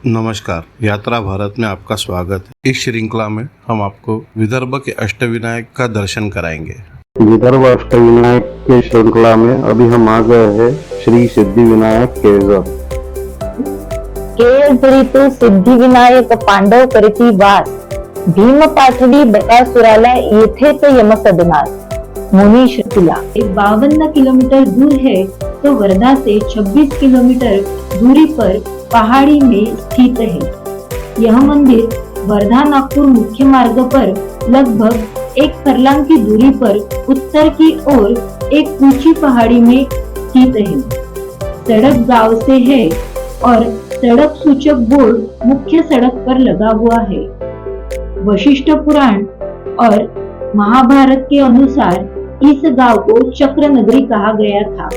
नमस्कार, यात्रा भारत में आपका स्वागत है। इस श्रृंखला में हम आपको विदर्भ के अष्टविनायक का दर्शन कराएंगे। विदर्भ अष्टविनायक के श्रृंखला में अभी हम आ गए हैं श्री सिद्धिविनायक केळझर। केळझरी तो सिद्धिविनायक पांडव करीती वास, भीम पाठवी बकासुराला येथेच यमसदनास। मुनी श्रुतीला 52 किलोमीटर दूर है तो वर्धा से 26 किलोमीटर दूरी पर पहाड़ी में स्थित है। यह मंदिर वर्धा नागपुर मुख्य मार्ग पर लगभग 1 फरलांग की दूरी पर उत्तर की ओर एक ऊंची पहाड़ी में स्थित है। सड़क गांव से है और सड़क सूचक बोर्ड मुख्य सड़क पर लगा हुआ है। वशिष्ठ पुराण और महाभारत के अनुसार इस गांव को चक्र नगरी कहा गया था।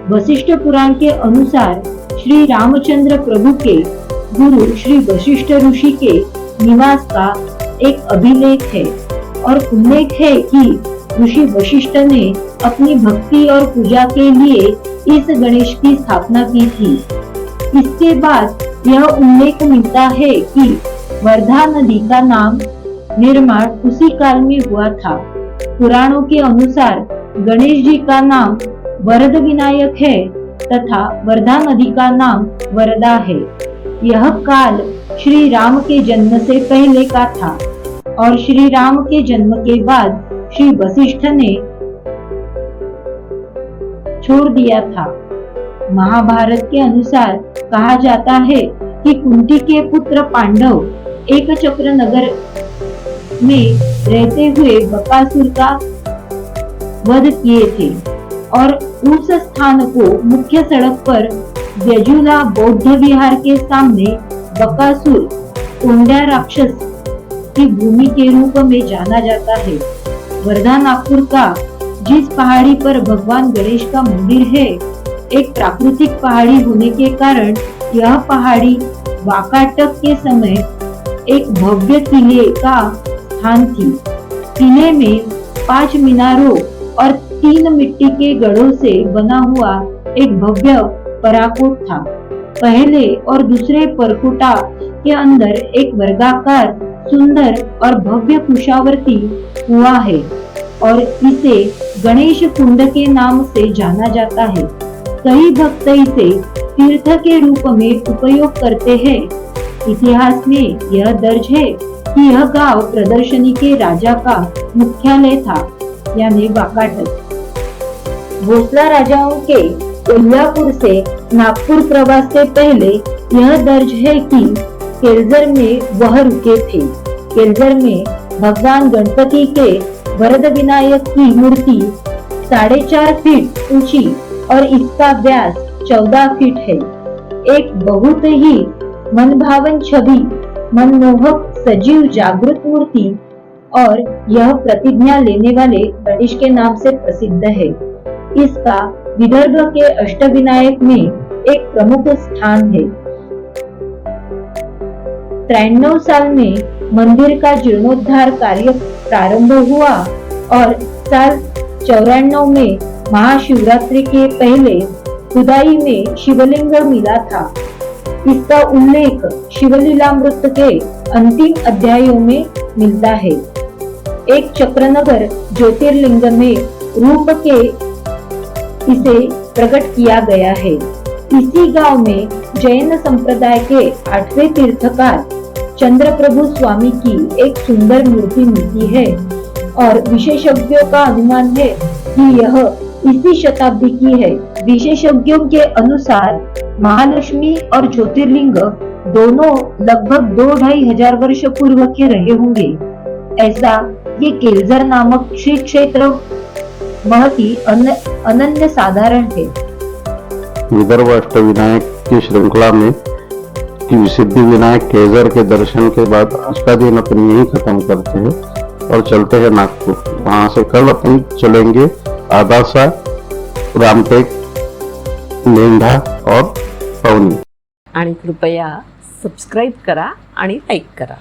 वशिष्ठ पुराण के अनुसार श्री रामचंद्र प्रभु के गुरु श्री वशिष्ठ ऋषि के निवास का एक अभिलेख है और उल्लेख है कि ऋषि वशिष्ठ ने अपनी भक्ति और पूजा के लिए इस गणेश की स्थापना की थी। इसके बाद यह उल्लेख मिलता है कि वर्धा नदी का नाम निर्माण उसी काल में हुआ था। पुराणों के अनुसार गणेश जी का नाम वरद विनायक है तथा वर्धा नदी का नाम वरदा है। यह काल श्री राम के जन्म से पहले का था और श्री राम के जन्म के बाद श्री वशिष्ठ ने छोड़ दिया था। महाभारत के अनुसार कहा जाता है कि कुंती के पुत्र पांडव एक चक्र नगर में रहते हुए बकासुर का वध किए थे और उस स्थान को मुख्य सड़क पर यजुला बौद्ध विहार के सामने बकासुर कोंड्या राक्षस की भूमि के रूप में जाना जाता है। वर्धा नागपुर का जिस पहाड़ी पर भगवान गणेश का मंदिर है, एक प्राकृतिक पहाड़ी होने के कारण यह पहाड़ी वाकाटक के समय एक भव्य किले का स्थान थी। किले में 5 मीनारों और 3 मिट्टी के गढ़ों से बना हुआ एक भव्य पराकोट था। पहले और दूसरे परकोटा के अंदर एक वर्गाकार सुंदर और भव्य कुशावर्ती कुआं है और इसे गणेश कुंड के नाम से जाना जाता है। कई भक्त इसे तीर्थ के रूप में उपयोग करते हैं। इतिहास में यह दर्ज है कि यह गांव प्रदर्शनी के राजा का मुख्यालय था, यानी वाकाटक। भोसला राजाओं के कोल्हापुर से नागपुर प्रवास से पहले यह दर्ज है कि केळझर में वह रुके थे। केळझर में भगवान गणपति के वरद विनायक की मूर्ति 4.5 फीट ऊंची और इसका व्यास 14 फीट है। एक बहुत ही मनभावन छवि, मनमोहक सजीव जागृत मूर्ति और यह प्रतिज्ञा लेने वाले गणेश के नाम से प्रसिद्ध है। इसका विदर्भ के अष्टविनायक में एक प्रमुख स्थान है। 93 साल में मंदिर का जीर्णोद्धार कार्य प्रारंभ हुआ और साल 94 में महाशिवरात्रि के पहले खुदाई में शिवलिंग मिला था। इसका उल्लेख शिवलीलामृत के अंतिम अध्यायों में मिलता है। एक चक्रनगर ज्योतिर्लिंग में रूप के इसे प्रकट किया गया है। इसी गांव में जैन संप्रदाय के 8वें तीर्थकार चंद्रप्रभु स्वामी की एक सुंदर मूर्ति मिलती है और विशेषज्ञों का अनुमान है कि यह इसी शताब्दी की है। विशेषज्ञों के अनुसार महालक्ष्मी और ज्योतिर्लिंग दोनों लगभग 2-2.5 हजार वर्ष पूर्व के रहे होंगे। ऐसा ये केळझर नामक श्री क्षेत्र महती अनन्य साधारण है। विदर्भ अष्टविनायक की श्रृंखला में सिद्धिविनायक केळझर के दर्शन के बाद आज का दिन अपन यही खत्म करते हैं और चलते हैं नागपुर। वहां से कल अपन चलेंगे आदासा, रामटेक, मेंढा और पवनी। आणि कृपया सबस्क्राईब करा आणि लाईक करा।